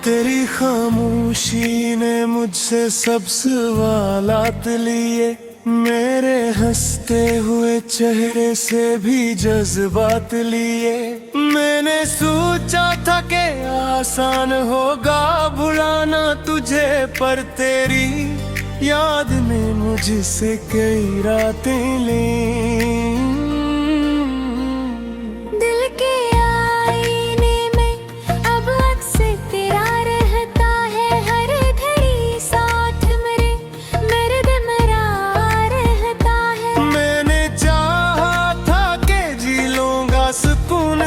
तेरी खामोशी ने मुझसे सब सवालात लिए, मेरे हंसते हुए चेहरे से भी जज्बात लिए। मैंने सोचा था कि आसान होगा भुलाना तुझे, पर तेरी याद ने मुझसे कई रातें ली।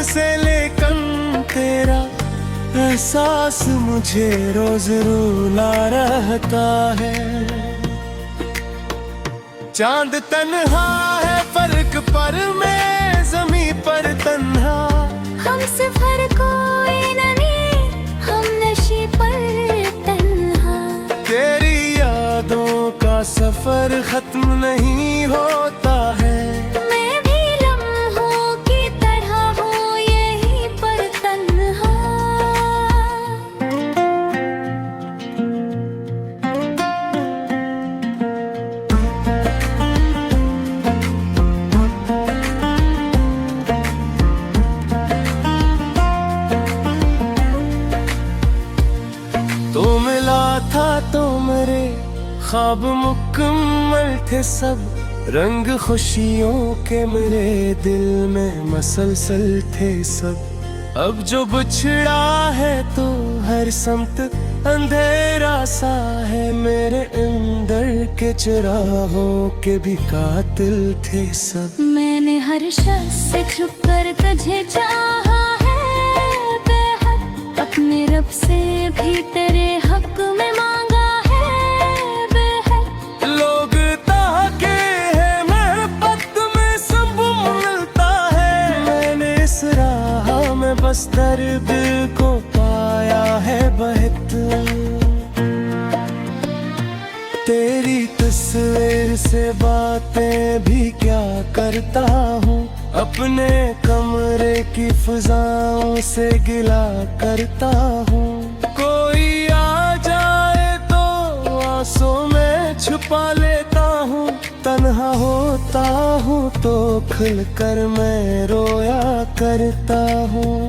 से लेकिन तेरा एहसास मुझे रोज रुला रहता है। चांद तन्हा है फर्क पर मैं ज़मीं पर तन्हा, हम सफर कोई नहीं, हम नशे पर तन्हा। तेरी यादों का सफर खत्म नहीं होता है, तो मिला था तो मेरे ख्वाब मुकम्मल थे सब, रंग खुशियों के मेरे दिल में मसलसल थे सब। अब जो बिछड़ा है तो हर समत अंधेरा सा है, मेरे अंदर के चिरागों के भी कातिल थे सब। मैंने हर शख्स से छुप कर तुझे चाहा है बेहद, अपने रब से भी तेरे हक में मांगा है बेहद। लोग ताके हैं मोहब्बत में सब मिलता है, मैंने इस राह में बस दर्द को पाया है बेहतर। तेरी तस्वीर से बातें भी क्या करता हूँ, अपने कमरे की फिजाओं से गिला करता हूँ। कोई आ जाए तो आंसू में छुपा लेता हूँ, तन्हा होता हूँ तो खुलकर मैं रोया करता हूँ।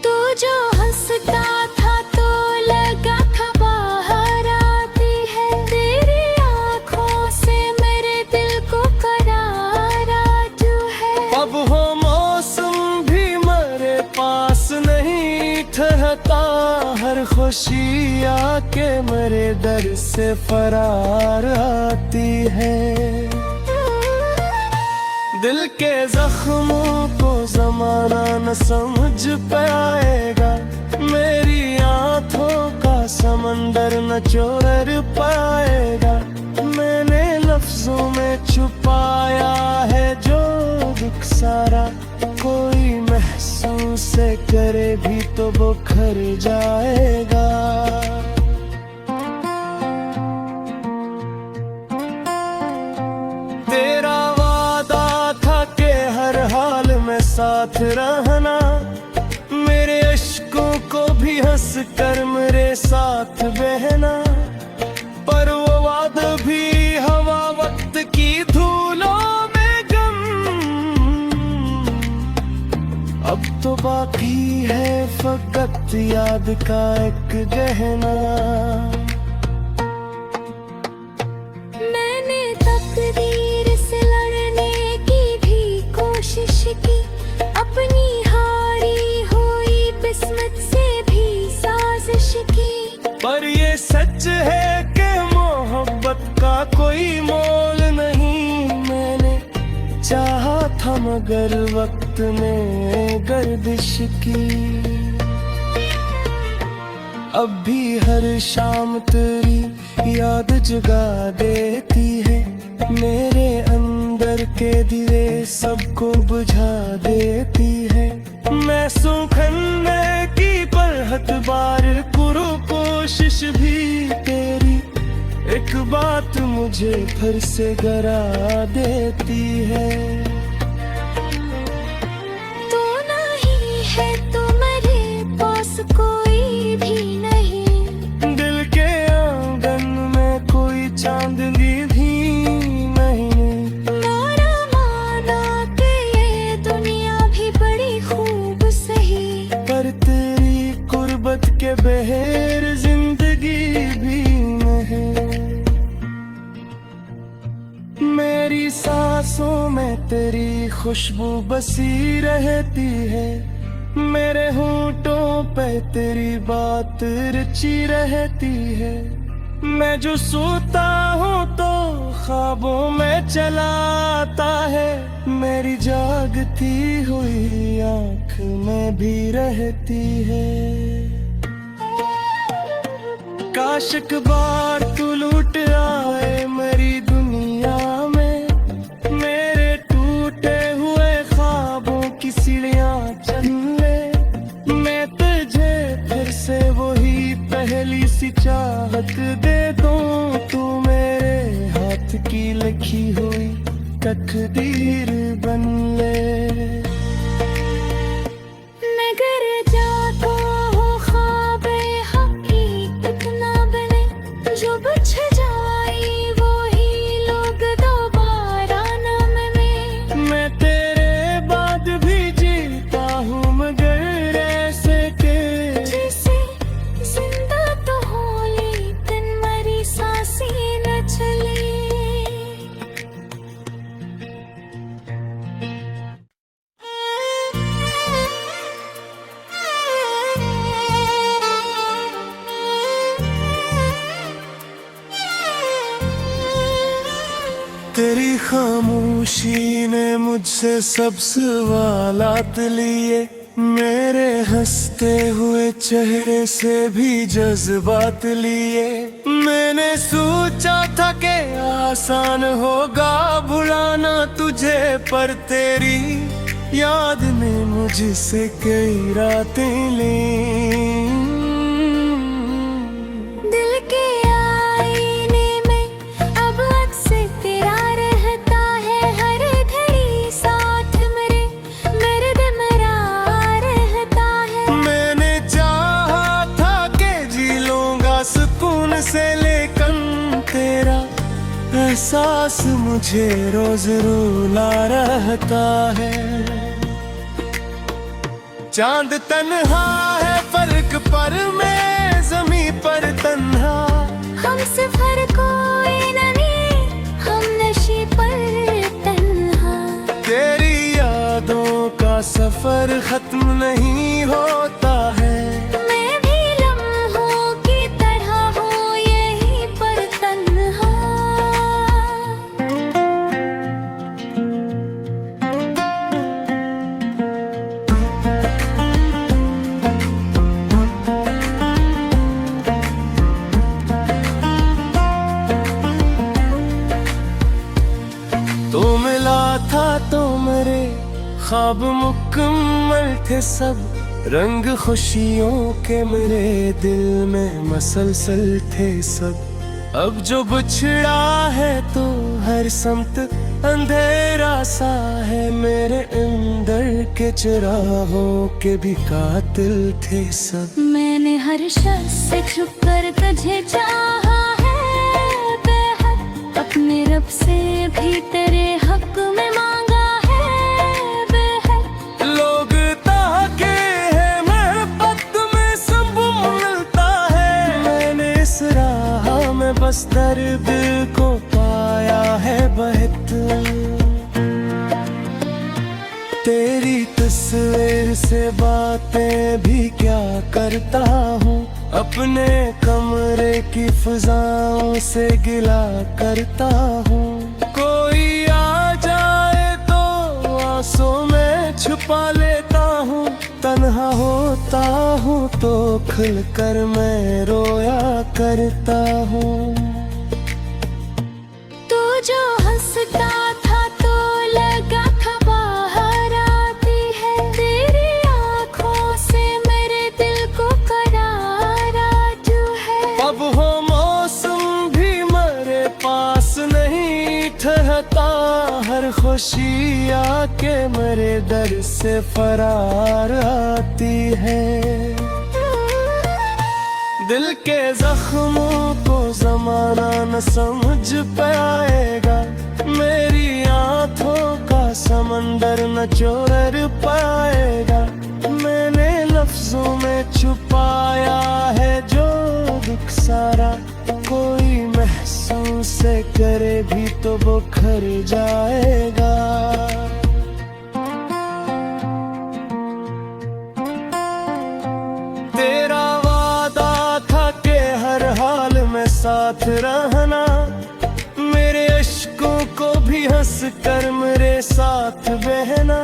तू जो हंसता था तो लगा था बाहर आती है, तेरी आँखों से मेरे दिल को करार आती है। अब हो मौसम भी मेरे पास नहीं ठहरता, हर खुशी आके मेरे दर से फरार आती है। दिल के जख्मों को जमाना न समझ पाएगा, मेरी आंखों का समंदर न चोर पाएगा। मैंने लफ्जों में छुपाया है जो दुख सारा, कोई महसूस करे भी तो बुखर जाएगा। तेरा वादा था कि हर हाल में साथ रहना, मेरे अश्कों को भी हंस कर मेरे साथ बहना, पर वो वादा भी हवा वक्त की धूलों में गम। अब तो बाकी है फकत याद का एक गहना। मैंने तकदीर से लड़ने की भी कोशिश की, अपनी हारी हुई किस्मत से भी साजिश की, पर ये सच है कि मोहब्बत का कोई मोल नहीं। मैंने चाहा था मगर वक्त ने गर्दिश की, अब भी हर शाम तेरी याद जगा देती है, मेरे अंदर के दिए सबको बुझा देती है। मैं सुखने की परहत बार करूं कोशिश भी, तेरी एक बात मुझे फिर से डरा देती है। तू नहीं है तो मेरे पास कोई भी नहीं। दिल के आंगन में कोई चांदनी भी नहीं। नारा माना कि ये दुनिया भी बड़ी खूब सही, पर तेरी गुर्बत के बहेर जिंदगी भी नहीं। मेरी सांसों में तेरी खुशबू बसी रहती है, मेरे होंठों पे तेरी बात रची रहती है। मैं जो सोता हूँ तो ख्वाबों में चला आता है, मेरी जागती हुई आँख में भी रहती है। काश एक बार तू लूट आए मेरी दुनिया में, मेरे टूटे हुए ख्वाबों की सीढ़ियाँ चल ले। मैं तुझे फिर से वही पहली सी चाहत दे दूं, तू मेरे हाथ की लिखी हुई तकदीर बन ले। नगर जाता हो ख्वाबे हकीकत ना बने, जो बच जाए वही लोग दोबारा ना मिले। मैं तेरे बाद भी जीता हूँ मगर ऐसे के जैसे जिंदा तो हो लेकिन मरी सांसें न चले। तेरी खामोशी ने मुझसे सब सवालात लिए, मेरे हंसते हुए चेहरे से भी जज्बात लिए। मैंने सोचा था कि आसान होगा भुलाना तुझे, पर तेरी याद ने मुझसे कई रातें ली। दिल के आईने में अब अक्स तेरा रहता है, हर घड़ी साथ मेरे दिल मेरा रहता है। मैंने चाहा था कि जी लूंगा सुकून से, लेकिन तेरा एहसास मुझे रोज रुला रहता है। चांद तन्हा है फर्क पर मैं जमी पर तन्हा, हम सफर कोई नहीं, हम नशे पर तन्हा। तेरी यादों का सफर खत्म नहीं होता है। मैं भी लम्हों की तरह हूँ यहीं पर तन्हा। तो मिला था तो मेरे ख्वाब मुकम्मल थे सब, रंग खुशियों के मेरे दिल में मसलसल थे सब। अब जो बिछड़ा है तो हर समत अंधेरा सा है, मेरे अंदर के चिरागों के भी कातिल थे सब। मैंने हर शख्स से छुप कर तुझे चाहा है बेहद, अपने रब से भी तेरे हक में मांगा है बेहद। लोग ताके हैं मोहब्बत में सब मिलता है, मैंने इस राह में बस दर्द को पाया है बेहतर। तेरी तस्वीर से बातें भी क्या करता हूँ, अपने कमरे की फिजाओं से गिला करता हूँ। कोई आ जाए तो आंसू में छुपा लेता हूँ, तन्हा होता हूँ तो खुलकर मैं रोया करता हूँ। तू जो हंसता था तो लगा था बाहर आती है, तेरी आँखों से मेरे दिल को करार आती है। अब हो मौसम भी मेरे पास नहीं ठहरता, हर खुशी आके मेरे दर से फरार आती है। दिल के जख्मों को जमाना न समझ पाएगा, मेरी आंखों का समंदर न चोर पाएगा। मैंने लफ्जों में छुपाया है जो दुख सारा, कोई महसूस करे भी तो वो खर जाएगा। तेरा वादा था कि हर हाल में साथ रहना, मेरे अश्कों को भी हंस कर मेरे साथ बहना,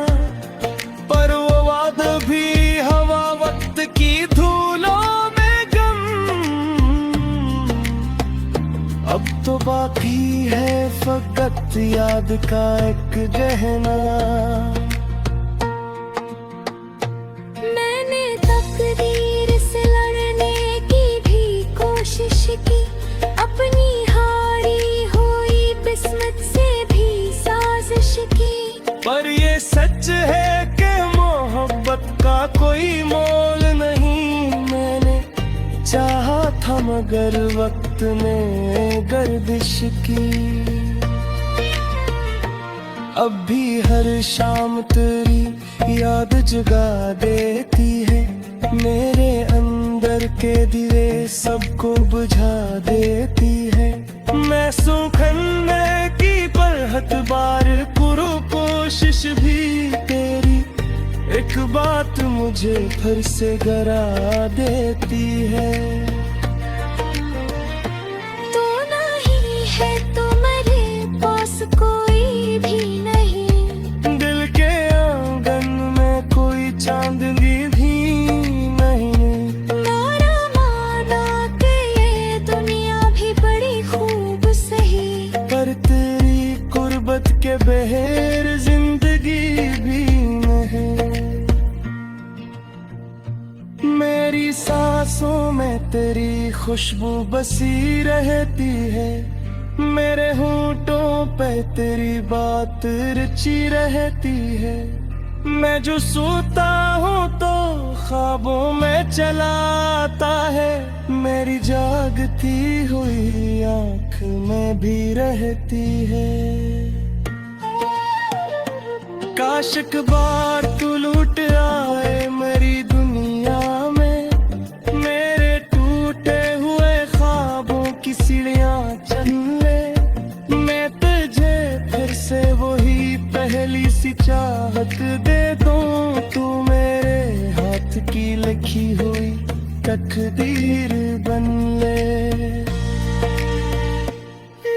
पर वो वादा भी हवा वक्त की धूलों में गम। अब तो बाकी है फकत याद का एक गहना। मैंने तकदीर से लड़ने की भी कोशिश की, अपनी हारी हुई किस्मत से भी साजिश की, पर ये सच है कि मोहब्बत का कोई मोल नहीं। मैंने चाहा था मगर वक्त ने गर्दिश की। अब भी हर शाम तेरी याद जगा देती है, मेरे अंदर के दिए सबको बुझा देती है। मैं सुखने की परहत बार करूं कोशिश भी तेरी, एक बात मुझे फिर से गरा देती है। तू नहीं है तो मेरे पास कोई भी नहीं, दिल के आंगन में कोई चांदनी भी नहीं। मारा माना कि ये दुनिया भी बड़ी खूब सही, पर तेरी गुर्बत के बहेर जिंदगी भी नहीं। मेरी सांसों में तेरी खुशबू बसी रहती है, मेरे होंठों पे तेरी बात रची रहती है। मैं जो सोता हूँ तो ख्वाबों में चला आता है, मेरी जागती हुई आँख में भी रहती है। काश एक बार तू लूट आए मेरी दुनिया में, मेरे टूटे हुए ख्वाबों की सीढ़ियाँ चल ले। मैं तुझे फिर से वही पहली सी चाहत दे दूं, तू मेरे हाथ की लिखी हुई तकदीर बन ले।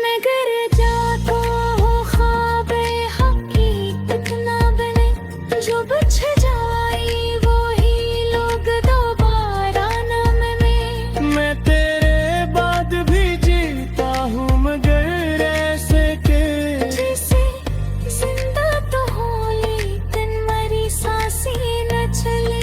मगर जाको हो ख्वाबे हकीकत ना बने, जो बुझ जाए वो ही लोग दोबारा न मिले। मैं तेरे बाद भी जीता हूँ मगर ऐसे के, जैसे जिंदा तो हो लेकिन मरी सांसें न चले।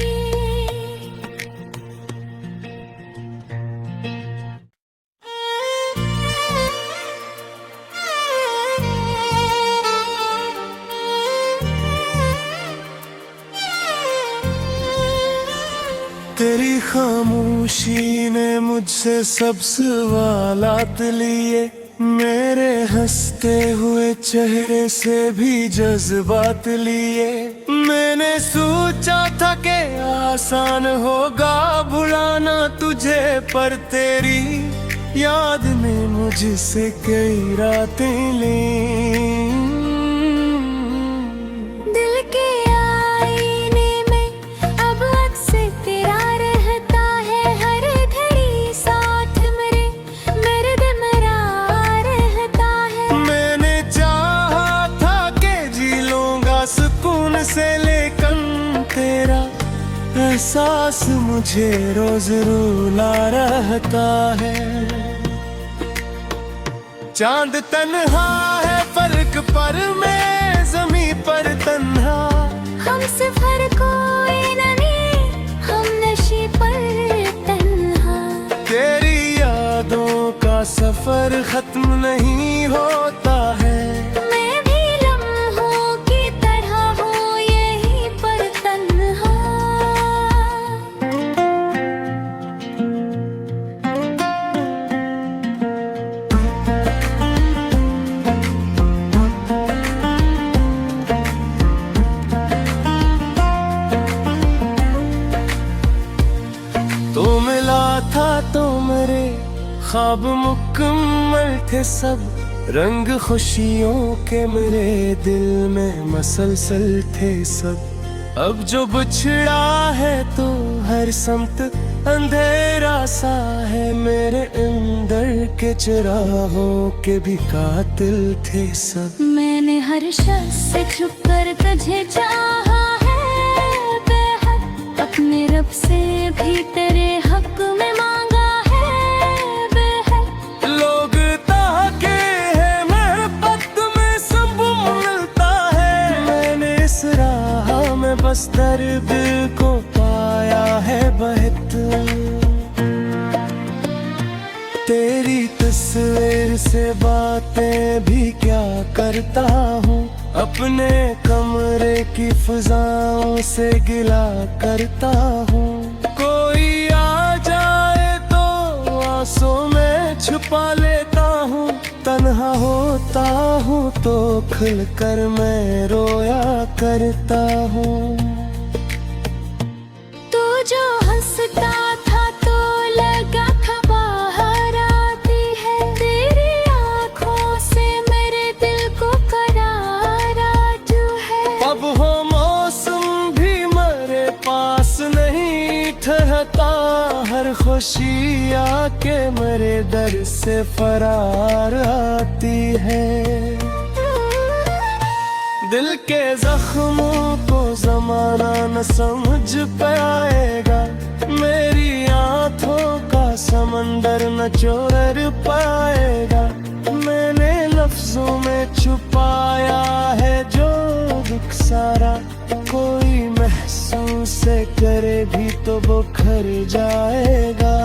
तेरी खामोशी ने मुझसे सब सवालात लिए, मेरे हंसते हुए चेहरे से भी जज्बात लिए। मैंने सोचा था कि आसान होगा भुलाना तुझे, पर तेरी याद ने मुझसे कई रातें ली। दिल के आईने में अब अक्स तेरा रहता है, हर घड़ी साथ मेरे दर्द मेरा रहता है। मैंने चाहा था कि जी लूंगा सुकून से, लेकिन तेरा एहसास मुझे रोज रुला रहता है। चांद तन्हा है फर्क पर मैं जमी पर तन्हा, हम सफर कोई नहीं, हम नशे पर तन्हा। तेरी यादों का सफर खत्म नहीं होता है, मैं भी लम्हों की तरह हूँ यहीं पर तन्हा। मुकम्मल थे सब, रंग खुशियों के मेरे दिल में मसलसल थे सब। अब जो बिछड़ा है तो हर समत अंधेरा सा है, मेरे अंदर के चिरागों के भी कातिल थे सब। मैंने हर शख्स से छुप कर तुझे चाहा है बेहद, अपने रब से भी तेरे हक में मांगा है बेहद। लोग ताके हैं महबत में सब मिलता है, मैंने इस राह में बस दर्द को पाया है बेहतर। तेरी तस्वीर से बातें भी क्या करता हूँ, अपने कमरे की फिजाओं से गिला करता हूँ। कोई आ जाए तो आंसू में छुपा लेता हूँ, तन्हा होता हूँ तो खुलकर मैं रोया करता हूँ। तू जो हंसता था तो लगा था बाहर आती है, तेरी आँखों से मेरे दिल को करार आजू है। अब हो मौसम भी मेरे पास नहीं ठहरता, हर खुशी आके मेरे दर से फरार आती है। दिल के जख्मों को जमाना न समझ पाएगा, मेरी आंखों का समंदर न चोर पाएगा। मैंने लफ्जों में छुपाया है जो दुख सारा, कोई महसूस करे भी तो बुखर जाएगा।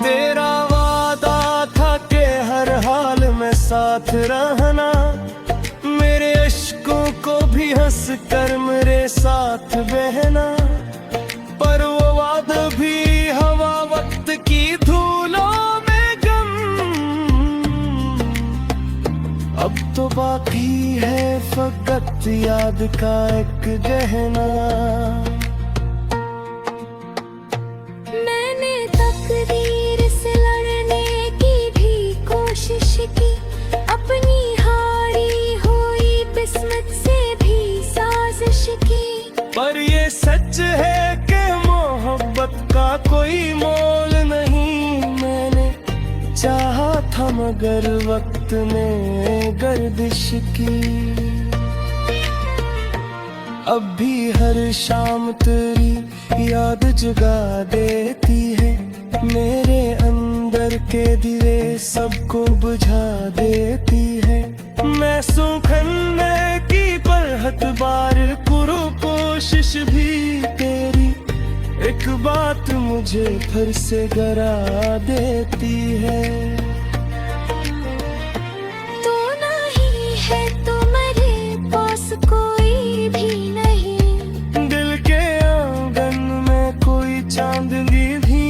तेरा वादा था कि हर हाल में साथ रहना, मेरे अश्कों को भी हंस कर मेरे साथ बहना। पर वो वादा भी हवा वक्त की धूलों में गम, अब तो बाकी है फकत याद का एक गहना। मैंने तकदीर से लड़ने की भी कोशिश की, अपनी हारी हुई किस्मत से भी साजिश की। पर ये सच है कि मोहब्बत का कोई मोल नहीं, मैंने चाहा था मगर वक्त ने गर्दिश की। अब भी हर शाम तेरी याद जगा देती है, मेरे अंदर के दिए सबको बुझा देती है। मैं सुखने की बरहत बार करूं कोशिश भी, तेरी एक बात मुझे फिर से गरा देती है। तू नहीं है तो मेरे पास कोई भी नहीं, दिल के आंगन में कोई चांदनी भी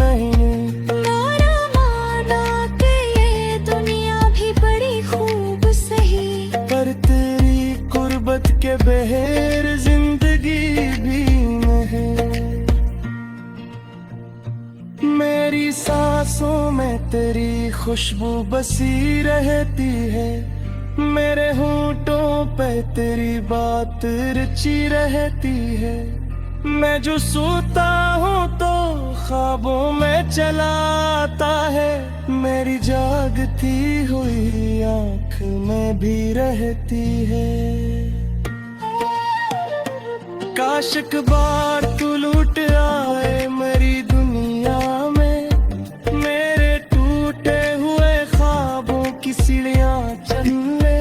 नहीं। माना माना कि ये दुनिया भी बड़ी खूब सही, पर तेरी कुर्बत के बहेर जिंदगी भी नहीं। मेरी सांसों में तेरी खुशबू बसी रहती है, मेरे होंठों पे तेरी बात रची रहती है। मैं जो सोता हूँ तो ख्वाबों में चला आता है, मेरी जागती हुई आँख में भी रहती है। काश एक बार तू लूट आए मेरी दुनिया में, मेरे टूटे हुए ख्वाबों की सीढ़ियाँ चल ले।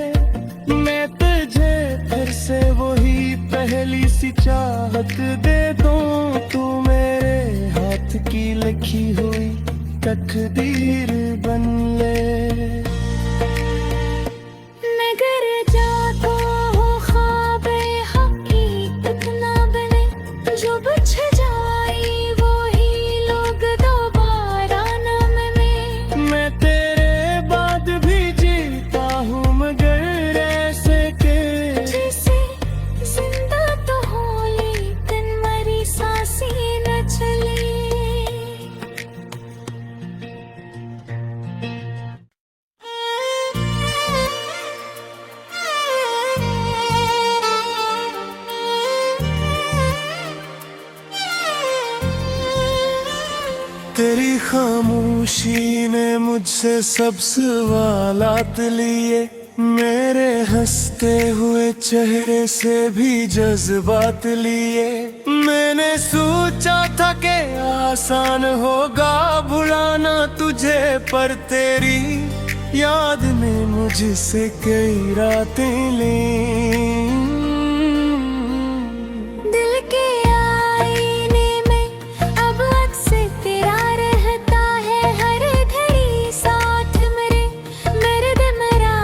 मैं तुझे फिर से वही पहली सी चाहत दे दूं, तू मेरे हाथ की लिखी हुई तकदीर बन ले। मगर जाता हो ख्वाबे हकीकत ना बने, जो बुझ जाए वो ही लोग दोबारा न मिले। मैं तेरे बाद भी जीता हूँ मगर ऐसे के, जैसे जिंदा तो हो लेकिन मरी सा तेरी खामोशी ने मुझसे सब सवालात लिए, मेरे हंसते हुए चेहरे से भी जज्बात लिए। मैंने सोचा था कि आसान होगा भुलाना तुझे, पर तेरी याद ने मुझसे कई रातें ली। दिल के आईने में अब अक्स तेरा रहता है, हर घड़ी साथ मेरे दिल मेरा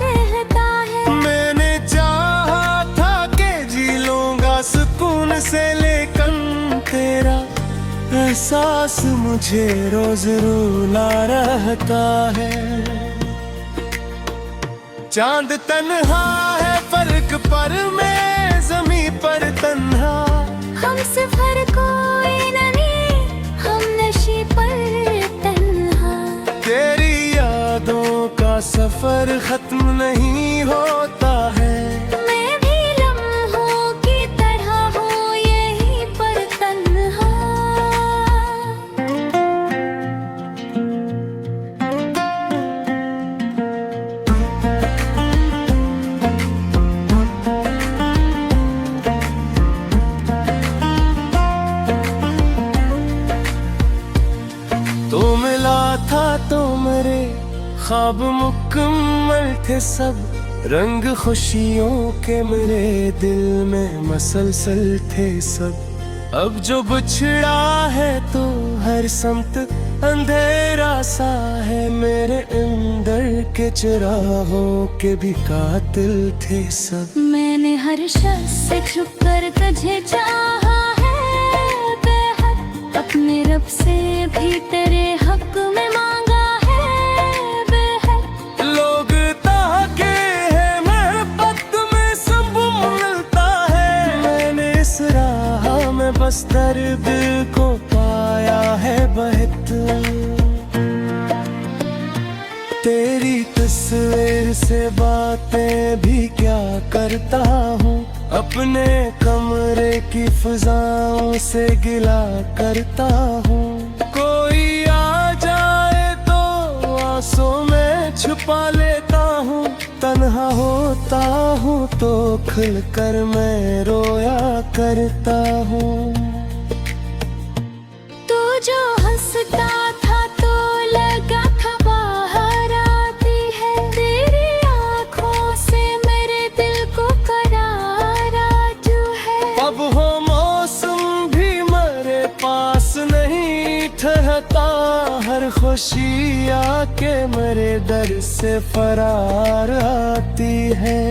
रहता है। मैंने चाहा था कि जी लूंगा सुकून से, लेकिन तेरा एहसास मुझे रोज रुला रहता है। चांद तन्हा है फर्क पर, मैं ज़मीं पर तन्हा। हम सफर कोई नहीं, हम नशे पर तन्हा। तेरी यादों का सफर खत्म नहीं होता है, मैं भी लम्हों की तरह हूँ यहीं पर तन्हा। तो मिला था तो मेरे ख्वाब मुकम्मल थे सब, रंग खुशियों के मेरे दिल में मसलसल थे सब। अब जो बिछड़ा है तो हर समत अंधेरा सा है, मेरे अंदर के चिरागों के भी कातिल थे सब। मैंने हर शख्स से छुप कर तुझे चाहा है बेहद, अपने रब से भी तेरे हक में मांगा है बेहद। लोग ताके हैं मोहब्बत में सब मिलता है, मैंने इस राह में बस दर्द को पाया है बेहतर। तेरी तस्वीर से बातें भी क्या करता हूँ, अपने कमरे की फिजाओं से गिला करता हूँ। कोई आ जाए तो आंसू में छुपा लेता हूँ, तन्हा होता हूँ तो खुलकर मैं रोया करता हूँ। तू जो हंसता था तो लगा था बाहर आती है, तेरी आँखों से मेरे दिल को करार आज है। अब हो मौसम भी मेरे पास नहीं ठहरता, हर खुशी आके मेरे दर से फरार आती है।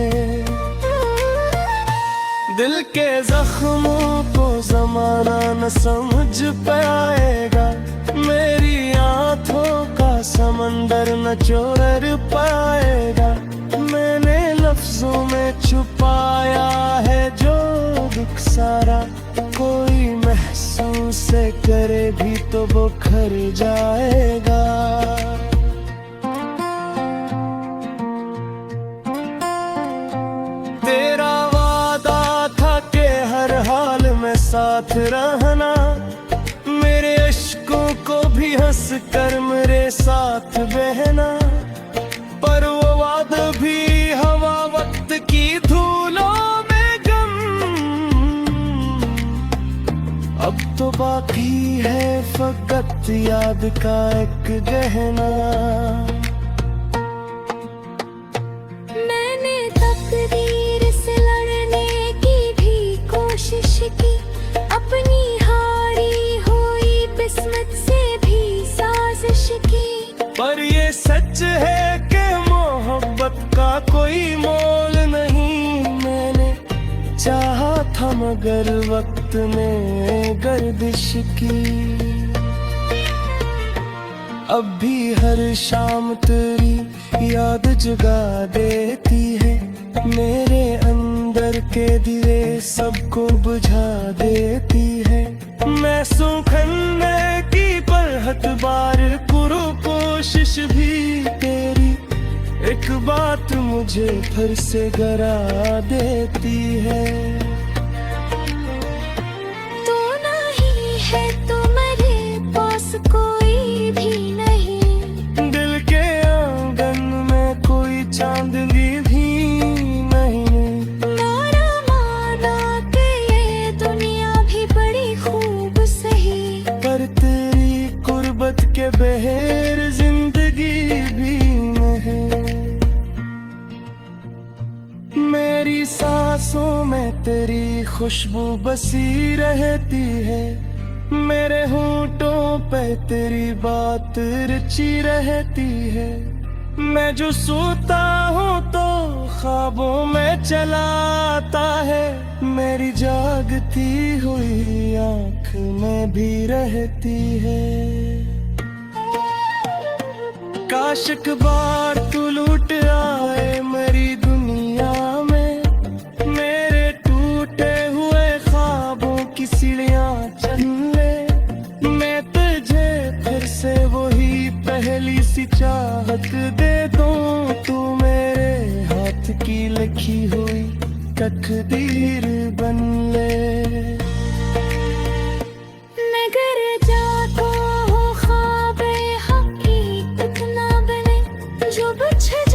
दिल के जख्मों को जमाना न समझ पाएगा, मेरी आंखों का समंदर न चोर पाएगा। मैंने लफ्जों में छुपाया है जो दुख सारा, कोई महसूस करे भी तो बुखर जाएगा। तेरा वादा था कि हर हाल में साथ रहना, मेरे अश्कों को भी हंस कर मेरे साथ बहना। पर वो वादा भी हवा वक्त की धूलों में गम, अब तो बाकी है फकत याद का एक गहना। मैंने तकदीर से लड़ने की भी कोशिश की, अपनी हारी हुई किस्मत से भी साजिश की। पर ये सच है कि मोहब्बत का कोई मोल नहीं, मैंने चाहा था मगर वक्त ने गर्दिश की। अब भी हर शाम तेरी याद जगा देती है, मेरे अंदर के दिए सबको बुझा देती है। मैं सुखने की परहत बार करूं कोशिश भी, तेरी एक बात मुझे फिर से गरा देती है। तू नहीं है तो मेरे पास को खुशबू बसी रहती है, मेरे होंठों पे तेरी बात रची रहती है। मैं जो सोता हूँ तो ख्वाबों में चला आता है, मेरी जागती हुई आँख में भी रहती है। काश एक बार तू लूट आए मेरी दुनिया में, मेरे टूटे हुए ख्वाबों की सीढ़ियाँ चल ले। मैं तुझे फिर से वही पहली सी चाहत दे दूं, तू मेरे हाथ की लिखी हुई तकदीर बन ले। नगर जाको हो ख्वाब हकीकत ना बने, जो बिछड़